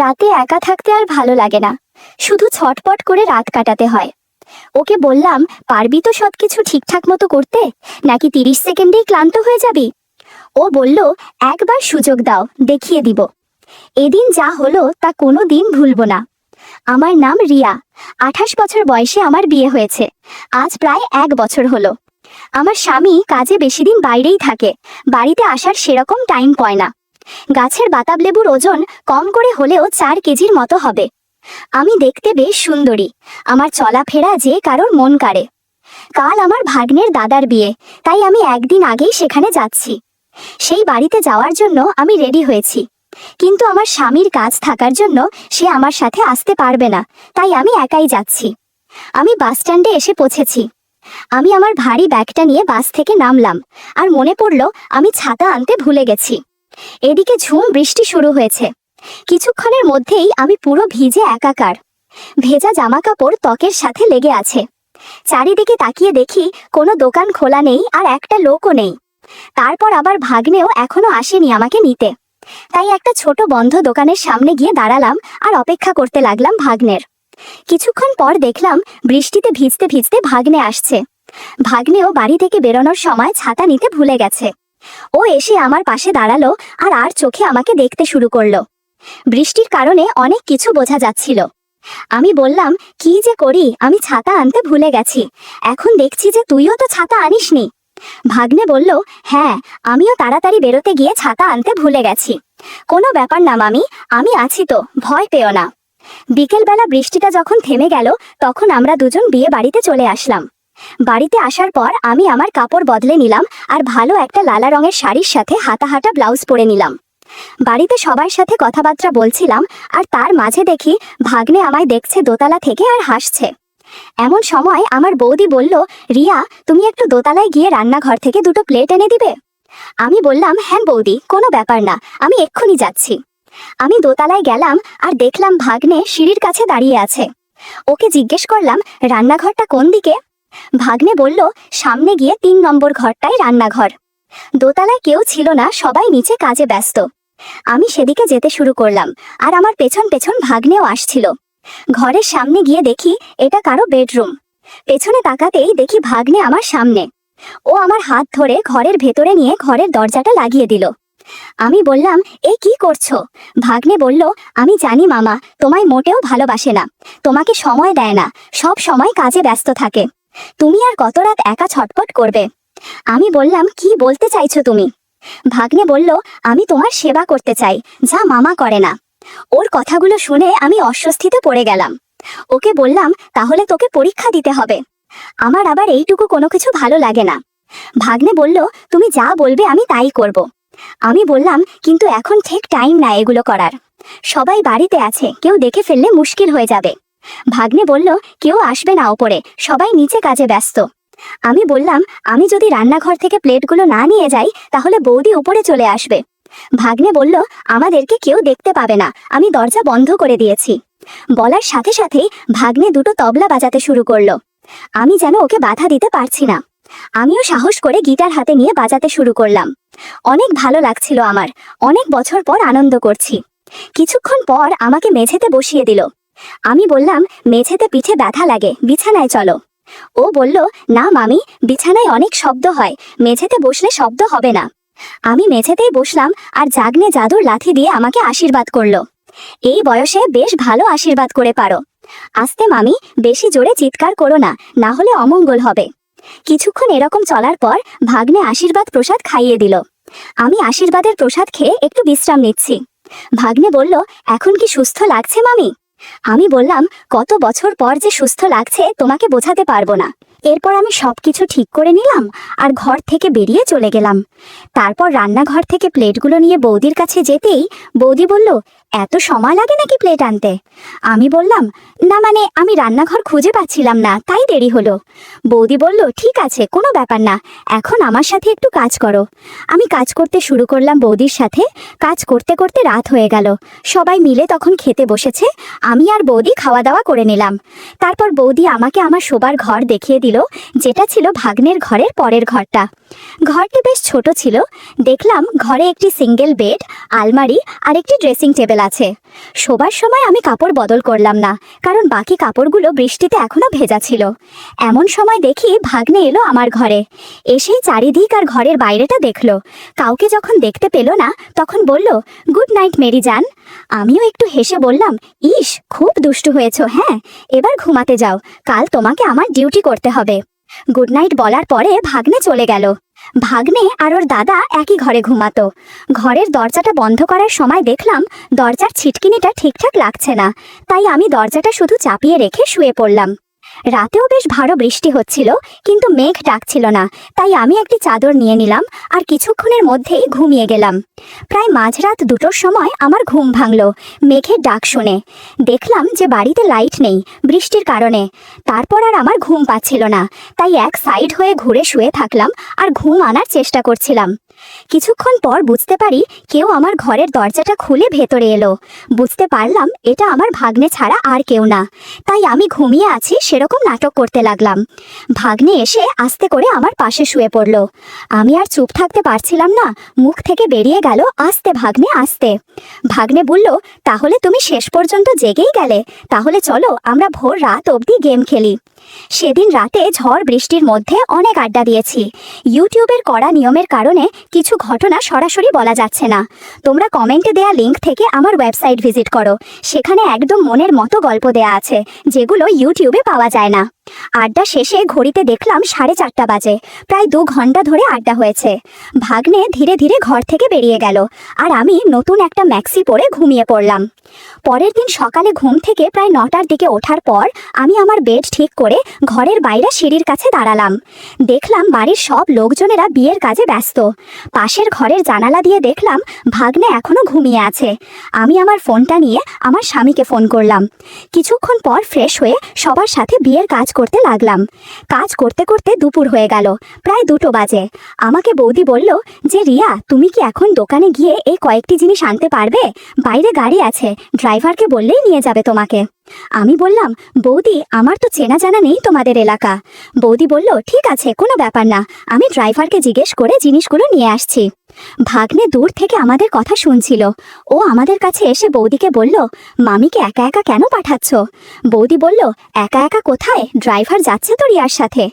রাতে একা থাকতে আর ভালো লাগে না, শুধু ছটপট করে রাত কাটাতে হয়। ওকে বললাম, পারবি তো সবকিছু ঠিকঠাক মতো করতে, নাকি 30 সেকেন্ডেই ক্লান্ত হয়ে যাবি? ও বলল, একবার সুযোগ দাও, দেখিয়ে দিব। এদিন যা হলো তা কোনো দিন ভুলব না। আমার নাম রিয়া। 28 বছর বয়সে আমার বিয়ে হয়েছে। আজ প্রায় 1 বছর হলো। আমার স্বামী কাজে বেশি দিন বাইরেই থাকে, বাড়িতে আসার সেরকম টাইম পায় না। গাছের বাতাব লেবুর ওজন কম করে হলেও 4 কেজির মতো হবে। আমি দেখতে বেশ সুন্দরী, আমার চলাফেরা যে কারোর মন কাড়ে। কাল আমার ভাগ্নের দাদার বিয়ে, তাই আমি একদিন আগেই সেখানে যাচ্ছি। সেই বাড়িতে যাওয়ার জন্য আমি রেডি হয়েছি, কিন্তু আমার স্বামীর কাজ থাকার জন্য সে আমার সাথে আসতে পারবে না, তাই আমি একাই যাচ্ছি। আমি বাস স্ট্যান্ডে এসে পৌঁছেছি। আমি আমার ভারী ব্যাগটা নিয়ে বাস থেকে নামলাম, আর মনে পড়ল আমি ছাতা আনতে ভুলে গেছি। এদিকে ঝুম বৃষ্টি শুরু হয়েছে। কিছুক্ষণের মধ্যেই আমি পুরো ভিজে একাকার। ভেজা জামা কাপড় ত্বকের সাথে লেগে আছে। চারিদিকে তাকিয়ে দেখি কোনো দোকান খোলা নেই, আর একটা লোকও নেই। তারপর আবার ভাগ্নেও এখনো আসেনি আমাকে নিতে, তাই একটা ছোট বন্ধ দোকানের সামনে গিয়ে দাঁড়ালাম আর অপেক্ষা করতে লাগলাম ভাগ্নের। কিছুক্ষণ পর দেখলাম বৃষ্টিতে ভিজতে ভিজতে ভাগ্নে আসছে। ভাগ্নেও বাড়ি থেকে বেরোনোর সময় ছাতা নিতে ভুলে গেছে। ও এসে আমার পাশে দাঁড়ালো আর চোখে আমাকে দেখতে শুরু করলো। বৃষ্টির কারণে অনেক কিছু বোঝা যাচ্ছিল। আমি বললাম, কি যে করি, আমি ছাতা আনতে ভুলে গেছি। এখন দেখছি যে তুইও তো ছাতা আনিসনি। ভাগ্নে বলল, হ্যাঁ, আমিও তাড়াতাড়ি বেরোতে গিয়ে ছাতা আনতে ভুলে গেছি। কোনো ব্যাপার না মামি, আমি আছি তো, ভয় পেও না। বিকেলবেলা বৃষ্টিটা যখন থেমে গেল, তখন আমরা দুজন বিয়ে বাড়িতে চলে আসলাম। বাড়িতে আসার পর আমি আমার কাপড় বদলে নিলাম, আর ভালো একটা লালা রঙের শাড়ির সাথে হাতা হাতা ব্লাউজ পরে নিলাম। বাড়িতে সবার সাথে কথাবার্তা বলছিলাম, আর তার মাঝে দেখি ভাগ্নে আমায় দেখছে দোতলা থেকে আর হাসছে। এমন সময় আমার বৌদি বলল, রিয়া, তুমি একটু দোতলায় গিয়ে রান্নাঘর থেকে 2টো প্লেট এনে দিবে? আমি বললাম, হ্যাঁ বৌদি, কোনো ব্যাপার না, আমি এক্ষুনি যাচ্ছি। আমি দোতলায় গেলাম আর দেখলাম ভাগ্নে সিঁড়ির কাছে দাঁড়িয়ে আছে। ওকে জিজ্ঞেস করলাম, রান্নাঘরটা কোন দিকে? ভাগ্নে বলল, সামনে গিয়ে 3 নম্বর ঘরটাই রান্নাঘর। দোতলায় কেউ ছিল না, সবাই নিচে কাজে ব্যস্ত। আমি সেদিকে যেতে শুরু করলাম, আর আমার পেছন পেছন ভাগ্নেও আসছিল। ঘরের সামনে গিয়ে দেখি এটা কারো বেডরুম। পেছনে তাকাতেই দেখি ভাগ্নে আমার সামনে। ও আমার হাত ধরে ঘরের ভেতরে নিয়ে ঘরের দরজাটা লাগিয়ে দিল। আমি বললাম, এ কি করছো? ভাগ্নে বলল, আমি জানি মামা তোমায় মোটেও ভালোবাসে না, তোমাকে সময় দেয় না, সব সময় কাজে ব্যস্ত থাকে। তুমি আর কত রাত একা ছটপট করবে? আমি বললাম, কি বলতে চাইছো তুমি? ভাগ্নে বলল, আমি তোমার সেবা করতে চাই, যা মামা করে না। ওর কথাগুলো শুনে আমি অস্বস্তিতে পড়ে গেলাম। ওকে বললাম, তাহলে তোকে পরীক্ষা দিতে হবে। আমার আবার এইটুকু কোনো কিছু ভালো লাগে না। ভাগ্নে বলল, তুমি যা বলবে আমি তাই করব। আমি বললাম, কিন্তু এখন ঠিক টাইম না এগুলো করার। সবাই বাড়িতে আছে, কেউ দেখে ফেললে মুশকিল হয়ে যাবে। ভাগ্নে বলল, কেউ আসবে না ওপরে, সবাই নিচে কাজে ব্যস্ত। আমি বললাম, আমি যদি রান্নাঘর থেকে প্লেটগুলো না নিয়ে যাই, তাহলে বৌদি উপরে চলে আসবে। ভাগ্নে বলল, আমাদেরকে কেউ দেখতে পাবে না, আমি দরজা বন্ধ করে দিয়েছি। বলার সাথে সাথেই ভাগ্নে 2টো তবলা বাজাতে শুরু করলো। আমি যেন ওকে বাধা দিতে পারছি না। আমিও সাহস করে গিটার হাতে নিয়ে বাজাতে শুরু করলাম। অনেক ভালো লাগছিল আমার, অনেক বছর পর আনন্দ করছি। কিছুক্ষণ পর আমাকে মেঝেতে বসিয়ে দিল। আমি বললাম, মেঝেতে পিঠে ব্যথা লাগে, বিছানায় চলো। ও বলল, না মামি, বিছানায় অনেক শব্দ হয়, মেঝেতে বসলে শব্দ হবে না। আমি মেঝেতেই বসলাম, আর জাগনে জাদুর লাথি দিয়ে আমাকে আশীর্বাদ করলো। এই বয়সে বেশ ভালো আশীর্বাদ করে পারো। আস্তে মামি, বেশি জোরে চিৎকার করো না, না হলে অমঙ্গল হবে। কিছুক্ষণ এরকম চলার পর ভাগ্নে আশীর্বাদ প্রসাদ খাইয়ে দিল। আমি আশীর্বাদের প্রসাদ খেয়ে একটু বিশ্রাম নিচ্ছি। ভাগ্নে বলল, এখন কি সুস্থ লাগছে মামি? আমি বললাম, কত বছর পর যে সুস্থ লাগছে তোমাকে বোঝাতে পারবো না। এরপর আমি সবকিছু ঠিক করে নিলাম আর ঘর থেকে বেরিয়ে চলে গেলাম। তারপর রান্নাঘর থেকে প্লেটগুলো নিয়ে বৌদির কাছে যেতেই বৌদি বলল, এত সময় লাগে নাকি প্লেট আনতে? আমি বললাম, না মানে আমি রান্নাঘর খুঁজে পাচ্ছিলাম না, তাই দেরি হলো। বৌদি বলল, ঠিক আছে, কোনো ব্যাপার না, এখন আমার সাথে একটু কাজ করো। আমি কাজ করতে শুরু করলাম বৌদির সাথে। কাজ করতে করতে রাত হয়ে গেল। সবাই মিলে তখন খেতে বসেছে। আমি আর বৌদি খাওয়া দাওয়া করে নিলাম। তারপর বৌদি আমাকে আমার শোবার ঘর দেখিয়ে দিল, যেটা ছিল ভাগ্নের ঘরের পরের ঘরটা। ঘরটি বেশ ছোট ছিল। দেখলাম ঘরে একটি সিঙ্গেল বেড, আলমারি আর একটি ড্রেসিং টেবিল আছে। শোবার সময় আমি কাপড় বদল করলাম না, কারণ বাকি কাপড়গুলো বৃষ্টিতে এখনো ভেজা ছিল। এমন সময় দেখি ভাগ্নে এলো আমার ঘরে। এসেই চারিদিক আর ঘরের বাইরেটা দেখলো। কাউকে যখন দেখতে পেল না, তখন বলল, গুড নাইট মেরি জান। আমিও একটু হেসে বললাম, ইস, খুব দুষ্টু হয়েছো। হ্যাঁ, এবার ঘুমাতে যাও, কাল তোমাকে আমার ডিউটি করতে হবে। গুড নাইট বলার পরে ভাগ্নে চলে গেল। ভাগ্নে আর ওর দাদা একই ঘরে ঘুমাতো। ঘরের দরজাটা বন্ধ করার সময় দেখলাম দরজার ছিটকিনিটা ঠিকঠাক লাগছে না, তাই আমি দরজাটা শুধু চাপিয়ে রেখে শুয়ে পড়লাম। রাতেও বেশ ভালো বৃষ্টি হচ্ছিল, কিন্তু মেঘ ডাকছিল না, তাই আমি একটি চাদর নিয়ে নিলাম আর কিছুক্ষণের মধ্যেই ঘুমিয়ে গেলাম। প্রায় মাঝরাত 2টোর সময় আমার ঘুম ভাঙল মেঘের ডাক শুনে। দেখলাম যে বাড়িতে লাইট নেই বৃষ্টির কারণে। তারপর আর আমার ঘুম পাচ্ছিল না, তাই এক সাইড হয়ে ঘুরে শুয়ে থাকলাম আর ঘুম আনার চেষ্টা করছিলাম। কিছুক্ষণ পর বুঝতে পারি কেউ আমার ঘরের দরজাটা খুলে ভেতরে এলো। বুঝতে পারলাম এটা আমার ভাগ্নে ছাড়া আর কেউ না, তাই আমি ঘুমিয়ে আছি সেরকম নাটক করতে লাগলাম। ভাগ্নে এসে আস্তে করে আমার পাশে শুয়ে পড়ল। আমি আর চুপ থাকতে পারছিলাম না, মুখ থেকে বেরিয়ে গেল, আস্তে ভাগ্নে আস্তে। ভাগ্নে বলল, তাহলে তুমি শেষ পর্যন্ত জেগেই গেলে, তাহলে চলো আমরা ভোর রাত অবধি গেম খেলি। সেদিন রাতে ঝড় বৃষ্টির মধ্যে অনেক আড্ডা দিয়েছি। ইউটিউবের কড়া নিয়মের কারণে কিছু ঘটনা সরাসরি বলা যাচ্ছে না। তোমরা কমেন্টে দেয়া লিঙ্ক থেকে আমার ওয়েবসাইট ভিজিট করো, সেখানে একদম মনের মতো গল্প দেয়া আছে, যেগুলো ইউটিউবে পাওয়া যায় না। আড্ডা শেষে ঘড়িতে দেখলাম 4:30 বাজে। প্রায় 2 ঘন্টা ধরে আড্ডা হয়েছে। ভাগ্নে ধীরে ধীরে ঘর থেকে বেরিয়ে গেল আর আমি নতুন একটা ম্যাক্সি পরে ঘুমিয়ে পড়লাম। পরের দিন সকালে ঘুম থেকে প্রায় 9টার দিকে ওঠার পর আমি আমার বেড ঠিক করে ঘরের বাইরে সিঁড়ির কাছে দাঁড়ালাম। দেখলাম বাড়ির সব লোকজনেরা বিয়ের কাজে ব্যস্ত। পাশের ঘরের জানালা দিয়ে দেখলাম ভাগ্নে এখনো ঘুমিয়ে আছে। আমি আমার ফোনটা নিয়ে আমার স্বামীকে ফোন করলাম। কিছুক্ষণ পর ফ্রেশ হয়ে সবার সাথে বিয়ের কাজ করতে লাগলাম। কাজ করতে করতে দুপুর হয়ে গেল, প্রায় 2টো বাজে। আমাকে বৌদি বলল যে, রিয়া, তুমি কি এখন দোকানে গিয়ে এই কয়েকটি জিনিস আনতে পারবে? বাইরে গাড়ি আছে, ড্রাইভারকে বললেই নিয়ে যাবে তোমাকে। আমি বললাম, বৌদি, আমার তো চেনা জানা নেই তোমাদের এলাকা। বৌদি বলল, ঠিক আছে, কোনো ব্যাপার না, আমি ড্রাইভারকে জিজ্ঞেস করে জিনিসগুলো নিয়ে আসছি। ভাগ্নে দূর থেকে আমাদের কথা শুনছিল। ও আমাদের কাছে এসে বৌদিকে বলল, মামিকে একা একা কেন পাঠাচ্ছ? বৌদি বলল, একা একা কোথায়, ড্রাইভার যাচ্ছে তো রিয়ার সাথে।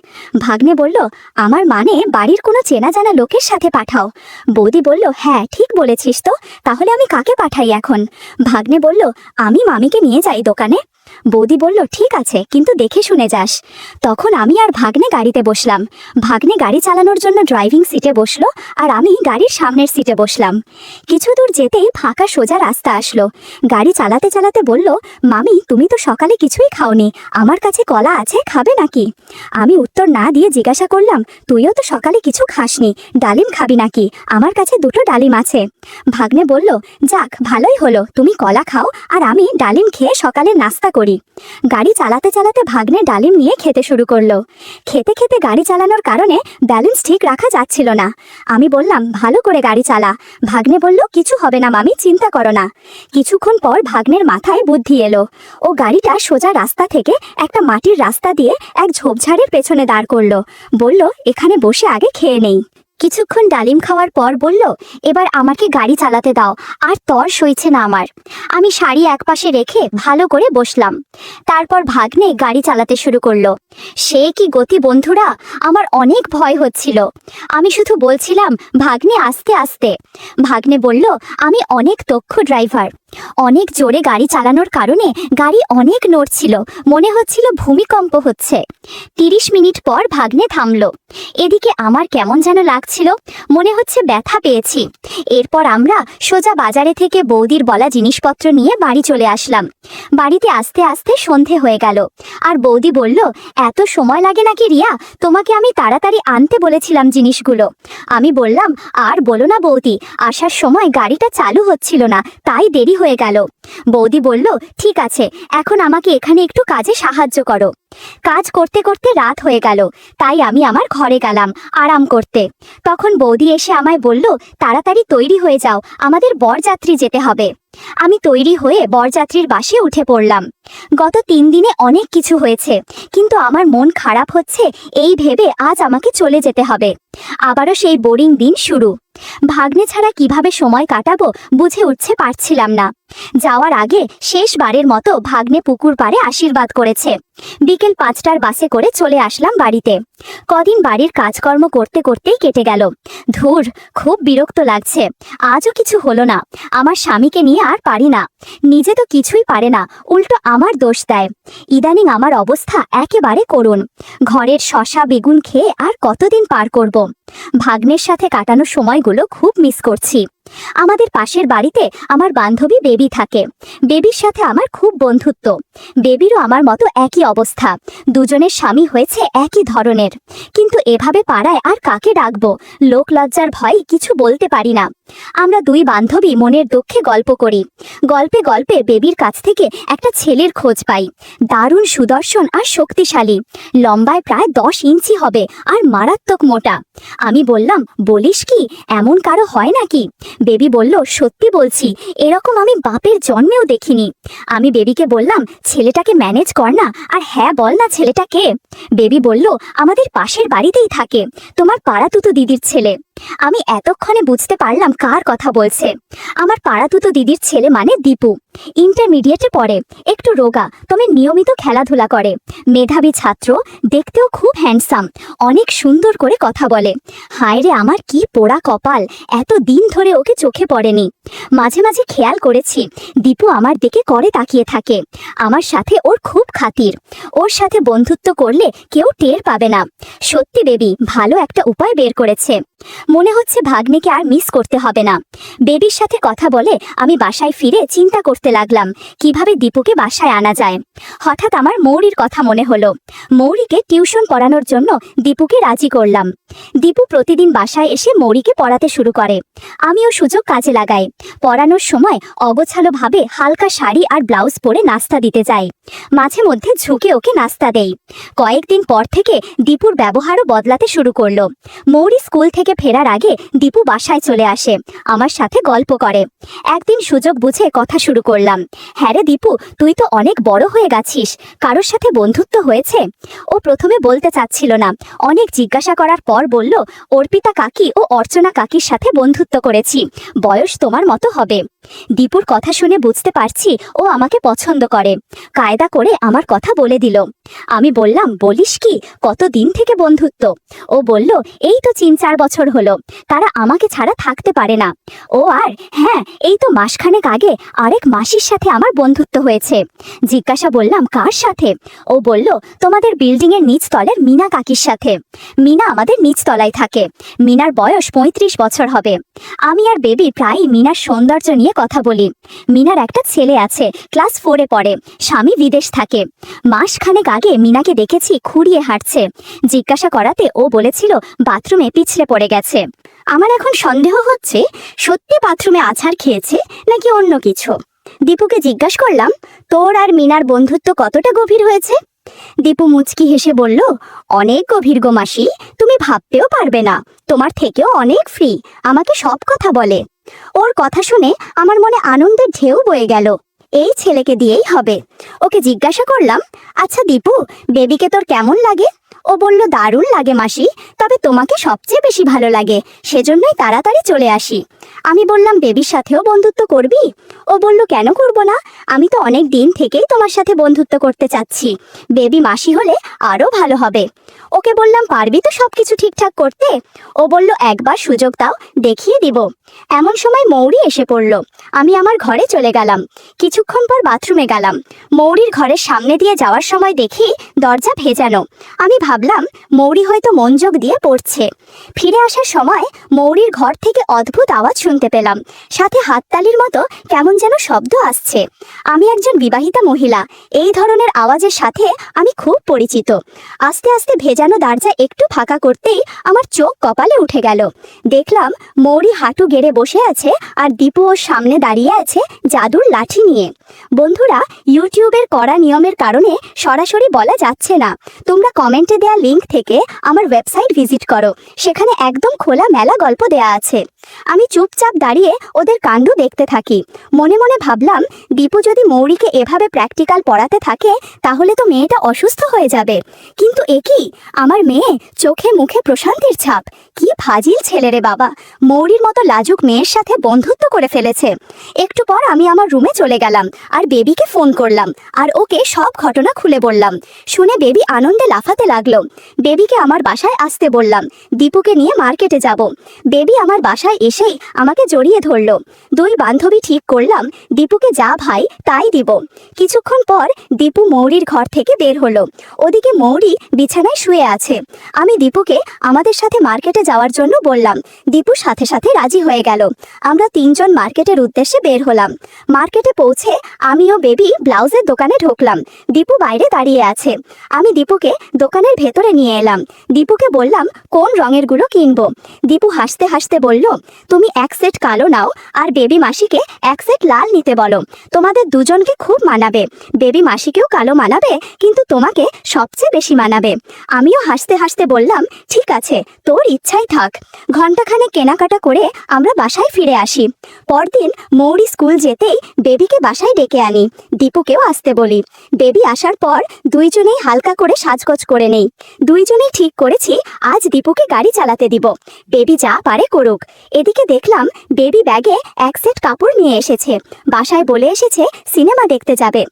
ভাগ্নে বলল, আমার মানে বাড়ির কোনো চেনা জানা লোকের সাথে পাঠাও। বৌদি বলল, হ্যাঁ ঠিক বলেছিস তো, তাহলে আমি কাকে পাঠাই এখন? ভাগ্নে বলল, আমি মামিকে নিয়ে যাই দোকানে। বৌদি বলল, ঠিক আছে, কিন্তু দেখে শুনে যাস। তখন আমি আর ভাগ্নে গাড়িতে বসলাম। ভাগ্নে গাড়ি চালানোর জন্য ড্রাইভিং সিটে বসলো আর আমি গাড়ির সামনের সিটে বসলাম। কিছু দূর যেতেই ফাঁকা সোজা রাস্তা আসলো। গাড়ি চালাতে চালাতে বলল, মামি, তুমি তো সকালে কিছুই খাওনি, আমার কাছে কলা আছে, খাবে নাকি? আমি উত্তর না দিয়ে জিজ্ঞাসা করলাম, তুইও তো সকালে কিছু খাসনি, ডালিম খাবি নাকি? আমার কাছে 2টো ডালিম আছে। ভাগ্নে বলল, যাক, ভালোই হলো, তুমি কলা খাও আর আমি ডালিম খেয়ে সকালে নাস্তা করি। গাড়ি চালাতে চালাতে ভাগ্নে ডালিম নিয়ে খেতে শুরু করলো। খেতে খেতে গাড়ি চালানোর কারণে ব্যালেন্স ঠিক রাখা যাচ্ছিল না। আমি বললাম, ভালো করে গাড়ি চালা। ভাগ্নে বলল, কিছু হবে না মামি, চিন্তা করো না। কিছুক্ষণ পর ভাগ্নের মাথায় বুদ্ধি এলো। ও গাড়িটা সোজা রাস্তা থেকে একটা মাটির রাস্তা দিয়ে এক ঝোপঝাড়ের পেছনে দাঁড় করলো। বলল, এখানে বসে আগে খেয়ে নেই। কিছুক্ষণ ডালিম খাওয়ার পর বলল, এবার আমাকে গাড়ি চালাতে দাও, আর তর সইছে না আমার। আমি শাড়ি একপাশে রেখে ভালো করে বসলাম। তারপর ভাগ্নে গাড়ি চালাতে শুরু করলো। সে কি গতি বন্ধুরা, আমার অনেক ভয় হচ্ছিল। আমি শুধু বলছিলাম, ভাগ্নে আস্তে আস্তে। ভাগ্নে বলল, আমি অনেক দক্ষ ড্রাইভার। অনেক জোরে গাড়ি চালানোর কারণে গাড়ি অনেক নড়ছিল, মনে হচ্ছিল ভূমিকম্প হচ্ছে। 30 মিনিট পর ভাগ্নে থামলো। এদিকে আমার কেমন যেন লাগছিল, মনে হচ্ছে ব্যথা পেয়েছি। এরপর আমরা সোজা বাজারে থেকে বৌদির বলা জিনিসপত্র নিয়ে বাড়ি চলে আসলাম। বাড়িতে আস্তে আস্তে সন্ধে হয়ে গেল। আর বৌদি বলল, এত সময় লাগে নাকি রিয়া, তোমাকে আমি তাড়াতাড়ি আনতে বলেছিলাম জিনিসগুলো। আমি বললাম, আর বলো না বৌদি, আসার সময় গাড়িটা চালু হচ্ছিল না, তাই দেরি হয়ে গেল। বৌদি বলল, ঠিক আছে, এখন আমাকে এখানে একটু কাজে সাহায্য করো। কাজ করতে করতে রাত হয়ে গেল, তাই আমি আমার ঘরে গেলাম আরাম করতে। তখন বৌদি এসে আমায় বলল, তাড়াতাড়ি তৈরি হয়ে যাও, আমাদের বরযাত্রী যেতে হবে। আমি তৈরি হয়ে বরযাত্রীর বাসে উঠে পড়লাম। গত 3 দিনে অনেক কিছু হয়েছে, কিন্তু আমার মন খারাপ হচ্ছে এই ভেবে আজ আমাকে চলে যেতে হবে। আবারও সেই বোরিং দিন শুরু। ভাগ্নে ছাড়া কিভাবে সময় কাটাবো বুঝে উঠতে পারছিলাম না। যাওয়ার আগে শেষবারের মতো ভাগ্নে পুকুর পাড়ে আশীর্বাদ করেছে। বিকেল 5টার বাসে করে চলে আসলাম বাড়িতে। কদিন বাড়ির কাজকর্ম করতে করতেই কেটে গেল। ধুর, খুব বিরক্ত লাগছে। আজও কিছু হলো না। আমার স্বামীকে নিয়ে আর পারি না। নিজে তো কিছুই পারে না, উল্টো আমার দোষ দেয়। ইদানিং আমার অবস্থা একেবারে করুণ। ঘরের শসা বেগুন খেয়ে আর কতদিন পার করব। ভাগ্নের সাথে কাটানো সময়গুলো খুব মিস করছি। আমাদের পাশের বাড়িতে আমার বান্ধবী বেবি থাকে। বেবির সাথে আমার খুব বন্ধুত্ব। বেবিরও আমার মতো একই অবস্থা। দুজনের স্বামী হয়েছে একই ধরনের। কিন্তু এভাবে পাড়ায় আর কাকে ডাকবো? লোক লজ্জার ভয় কিছু বলতে পারি না। আমরা দুই বান্ধবী মনের দুঃখে গল্প করি। গল্পে গল্পে বেবির কাছ থেকে একটা ছেলের খোঁজ পাই। দারুণ সুদর্শন আর শক্তিশালী। লম্বায় প্রায় 10 ইঞ্চি হবে আর মারাত্মক মোটা। আমি বললাম, বলিস কি, এমন কারো হয় নাকি? বেবি বলল, সত্যি বলছি, এরকম আমি বাপের জন্মেও দেখিনি। আমি বেবিকে বললাম, ছেলেটাকে ম্যানেজ কর না, আর হ্যাঁ বল না ছেলেটা কে? বেবি বলল, আমাদের পাশের বাড়িতেই থাকে, তোমার পাড়াতুতো দিদির ছেলে। আমি এতক্ষণে বুঝতে পারলাম কার কথা বলছে। আমার পাড়াতুতো দিদির ছেলে মানে দীপু। ইন্টারমিডিয়েটে পড়ে, একটু রোগা, তবে নিয়মিত খেলাধুলা করে। মেধাবী ছাত্র, দেখতেও খুব হ্যান্ডসাম, অনেক সুন্দর করে কথা বলে। হায় রে, আমার কি পোড়া কপাল, এত দিন ধরে ওকে চোখে পড়েনি। মাঝে মাঝে খেয়াল করেছি দীপু আমার দিকে করে তাকিয়ে থাকে। আমার সাথে ওর খুব খাতির। ওর সাথে বন্ধুত্ব করলে কেউ টের পাবে না। সত্যি বেবি ভালো একটা উপায় বের করেছে। মনে হচ্ছে ভাগ্নেকে আর মিস করতে হবে না। বেবির সাথে কথা বলে আমি বাসায় ফিরে চিন্তা করতে লাগলাম কিভাবে দীপুকে বাসায় আনা যায়। হঠাৎ আমার মৌরির কথা মনে হলো। মৌরিকে টিউশন পড়ানোর জন্য দীপুকে রাজি করলাম। দীপু প্রতিদিন বাসায় এসে মৌরিকে পড়াতে শুরু করে। আমিও সুযোগ কাজে লাগাই। পড়ানোর সময় অগোছালোভাবে হালকা শাড়ি আর ব্লাউজ পরে নাস্তা দিতে যাই। মাঝে মধ্যে ঝুঁকে ওকে নাস্তা দেই। কয়েকদিন পর থেকে দীপুর ব্যবহারও বদলাতে শুরু করলো। মৌরি স্কুল থেকে ফেরার আগে দীপু বাসায় চলে আসে, আমার সাথে গল্প করে। একদিন সুযোগ বুঝে কথা শুরু করলাম, হ্যাঁ রে দীপু, তুই তো অনেক বড় হয়ে গেছিস, কারোর সাথে বন্ধুত্ব হয়েছে? ও প্রথমে বলতে চাচ্ছিল না। অনেক জিজ্ঞাসা করার পর বলল, অর্পিতা কাকি ও অর্চনা কাকির সাথে বন্ধুত্ব করেছি, বয়স তোমার মতো হবে। দীপুর কথা শুনে বুঝতে পারছি ও আমাকে পছন্দ করে। কায়দা করে আমার কথা বলে দিল। আমি বললাম, বলিস কি, কতদিন থেকে বন্ধুত্ব? ও বলল, এই তো 3-4 বছর হলো, তারা আমাকে ছাড়া থাকতে পারে না। ও আর হ্যাঁ, এই তো মাসখানেক আগে আরেক মাসির সাথে আমার বন্ধুত্ব হয়েছে। জিজ্ঞাসা বললাম, কার সাথে? ও বলল, তোমাদের বিল্ডিং এর নিচতলের মিনা কাকির সাথে। মিনা আমাদের নিচতলায় থাকে। মিনার বয়স 35 বছর হবে। আমি আর বেবি প্রায়ই মিনার সৌন্দর্য নিয়ে কথা বলি। মিনার একটা ছেলে আছে, ক্লাস 4-এ পড়ে, স্বামী বিদেশ থাকে। মাসখানেক আগে মিনাকে দেখেছি খুঁড়িয়ে হাঁটছে। জিজ্ঞাসা করাতে ও বলেছিল বাথরুমে পিছলে পড়ে গেছে। আমার এখন সন্দেহ হচ্ছে সত্যি বাথরুমে আছাড় খেয়েছে নাকি অন্য কিছু। দীপুকে জিজ্ঞাসা করলাম, তোর আর মিনার বন্ধুত্ব কতটা গভীর হয়েছে? দীপু মুচকি হেসে বলল, অনেক গভীর গো মাসি, তুমি ভাবতেও পারবে না, তোমার থেকেও অনেক ফ্রি, আমাকে সব কথা বলে। ওর কথা শুনে আমার মনে আনন্দের ঢেউ বয়ে গেল। এই ছেলেকে দিয়েই হবে। ওকে জিজ্ঞাসা করলাম, আচ্ছা দীপু, বেবিকে তোর কেমন লাগে? ও বলল, দারুণ লাগে মাসি, তবে তোমাকে সবচেয়ে বেশি ভালো লাগে, সেজন্যই তাড়াতাড়ি চলে আসি। আমি বললাম, বেবির সাথেও বন্ধুত্ব করবি? ও বলল, কেন করব না, আমি তো অনেক দিন থেকেই তোমার সাথে বন্ধুত্ব করতে চাচ্ছি, বেবি মাসি হলে আরো ভালো হবে। ওকে বললাম, পারবি তো সবকিছু ঠিকঠাক করতে? ও বলল, একবার সুযোগ দাও, দেখিয়ে দিব। এমন সময় মৌরি এসে পড়ল। আমি আমার ঘরে চলে গেলাম। কিছুক্ষণ পর বাথরুমে গেলাম। মৌরির ঘরের সামনে দিয়ে যাওয়ার সময় দেখি দরজা ভেজানো। আমি ভাবলাম মৌরি হয়তো মনোযোগ দিয়ে পড়ছে। ফিরে আসার সময় মৌরির ঘর থেকে অদ্ভুত আওয়াজ শুনতে পেলাম, সাথে হাততালির মতো কেমন যেন শব্দ আসছে। আমি একজন বিবাহিতা মহিলা, এই ধরনের আওয়াজের সাথে আমি খুব পরিচিত। আস্তে আস্তে ভেজানো দরজা একটু ফাঁকা করতেই আমার চোখ কপালে উঠে গেল। দেখলাম মৌরি হাঁটু গেড়ে বসে আছে আর দীপু ওর সামনে দাঁড়িয়ে আছে জাদুর লাঠি নিয়ে। বন্ধুরা, ইউটিউবের কড়া নিয়মের কারণে সরাসরি বলা যাচ্ছে না। তোমরা কমেন্টে দেওয়া লিংক থেকে আমার ওয়েবসাইট ভিজিট করো, সেখানে একদম খোলা মেলা গল্প দেয়া আছে। আমি চুপ চুপচাপ দাঁড়িয়ে ওদের কাণ্ড দেখতে থাকি। মনে মনে ভাবলাম, দীপু যদি মৌরিকে এভাবে প্র্যাকটিক্যাল পড়াতে থাকে তাহলে তো মেয়েটা অসুস্থ হয়ে যাবে। কিন্তু এ কি, আমার মেয়ে, চোখে মুখে প্রশান্তির ছাপ। কি ফাজিল ছেলে রে বাবা, মৌরির মতো লাজুক মেয়ের সাথে বন্ধুত্ব করে ফেলেছে। একটু পর আমি আমার রুমে চলে গেলাম আর বেবিকে ফোন করলাম আর ওকে সব ঘটনা খুলে বললাম। শুনে বেবি আনন্দে লাফাতে লাগলো। বেবিকে আমার বাসায় আসতে বললাম, দীপুকে নিয়ে মার্কেটে যাব। বেবি আমার বাসায় এসেই আমাকে জড়িয়ে ধরলো। দুই বান্ধবী ঠিক করলাম দীপুকে যা ভাই তাই দিব। কিছুক্ষণ পর দীপু মৌরির ঘর থেকে বের হলো। ওদিকে মৌরি বিছানায় শুয়ে আছে। আমি দীপুকে আমাদের সাথে মার্কেটে যাওয়ার জন্য বললাম। দীপু সাথে সাথে রাজি হয়ে গেল। আমরা তিনজন মার্কেটের উদ্দেশ্যে বের হলাম। মার্কেটে পৌঁছে আমি ও বেবি ব্লাউজের দোকানে ঢুকলাম। দীপু বাইরে দাঁড়িয়ে আছে। আমি দীপুকে দোকানের ভেতরে নিয়ে এলাম। দীপুকে বললাম কোন রঙের গুলো কিনবো। দীপু হাসতে হাসতে বলল, তুমি এক সেট কালো নাও আর বেবি মাসিকে এক সেট লাল নিতে বলো। তোমাদের দুজনকে খুব মানাবে। বেবি মাসিকেও কালো মানাবে, কিন্তু তোমাকে সবচেয়ে বেশি মানাবে। আমিও হাসতে হাসতে বললাম, ঠিক আছে, তোর ইচ্ছাই থাক। ঘন্টাখানে কেনাকাটা করে আমরা বাসায় ফিরে আসি। পরদিন মৌরি স্কুল যেতেই বেবিকে বাসায় ডেকে আনি। দীপুকেও আসতে বলি। বেবি আসার পর দুইজনেই হালকা করে সাজগোজ করে নেই। দুইজনেই ঠিক করেছি আজ দীপুকে গাড়ি চালাতে দিব। বেবি যা পারে করুক। এদিকে দেখলাম বেবি ব্যাগে এক সেট কাপড় নিয়ে এসেছে। বাসায় বলে এসেছে সিনেমা দেখতে যাবে।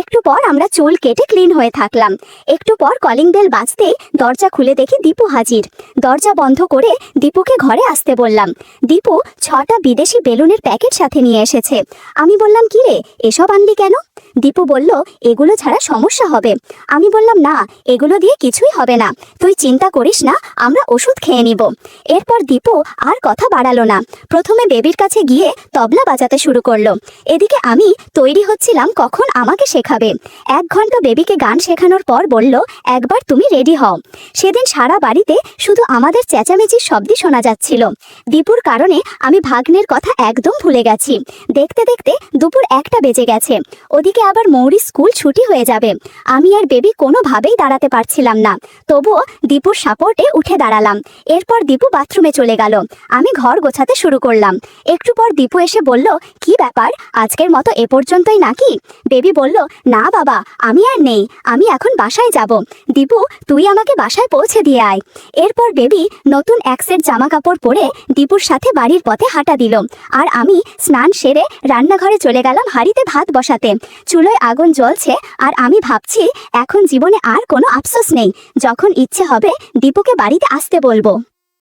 একটু পর আমরা চুল কেটে ক্লিন হয়ে থাকলাম। একটু পর কলিং বেল বাজতেই দরজা খুলে দেখি দীপু হাজির। দরজা বন্ধ করে দীপুকে ঘরে আসতে বললাম। দীপু 6টা বিদেশি বেলুনের প্যাকেট সাথে নিয়ে এসেছে। আমি বললাম, কি রে, এসব আনলি কেন? দীপু বলল, এগুলো ছাড়া সমস্যা হবে। আমি বললাম, না, এগুলো দিয়ে কিছুই হবে না, তুই চিন্তা করিস না, আমরা ওষুধ খেয়ে নিব। এরপর দীপু আর কথা বাড়ালো না। প্রথমে বেবির কাছে গিয়ে তবলা বাজাতে শুরু করলো। এদিকে আমি তৈরি হচ্ছিলাম কখন আমাকে শেখাবে। 1 ঘন্টা বেবিকে গান শেখানোর পর বলল, একবার তুমি রেডি হও। সেদিন সারা বাড়িতে শুধু আমাদের চেঁচামেচির শব্দই শোনা যাচ্ছিল। দীপুর কারণে আমি ভাগ্নের কথা একদম ভুলে গেছি। দেখতে দেখতে দুপুর 1টা বেজে গেছে। ওদিকে আবার মৌরি স্কুল ছুটি হয়ে যাবে। আমি আর বেবি কোনোভাবেই দাঁড়াতে পারছিলাম না। তবুও দীপুর সাপোর্টে উঠে দাঁড়ালাম। এরপর দীপু বাথরুমে চলে গেল। আমি ঘর গোছাতে শুরু করলাম। একটু পর দীপু এসে বলল, কি ব্যাপার, আজকের মতো এ পর্যন্তই নাকি? বেবি বলল, না বাবা, আমি আর নেই, আমি এখন বাসায় যাব। দীপু, তুই আমাকে বাসায় পৌঁছে দিয়ে আয়। এরপর বেবি নতুন এক সেট জামা কাপড় পরে দীপুর সাথে বাড়ির পথে হাঁটা দিল। আর আমি স্নান সেরে রান্নাঘরে চলে গেলাম হাঁড়িতে ভাত বসাতে। চুলোয় আগুন জ্বলছে আর আমি ভাবছি এখন জীবনে আর কোনো আফসোস নেই। যখন ইচ্ছে হবে দীপুকে বাড়িতে আসতে বলবো।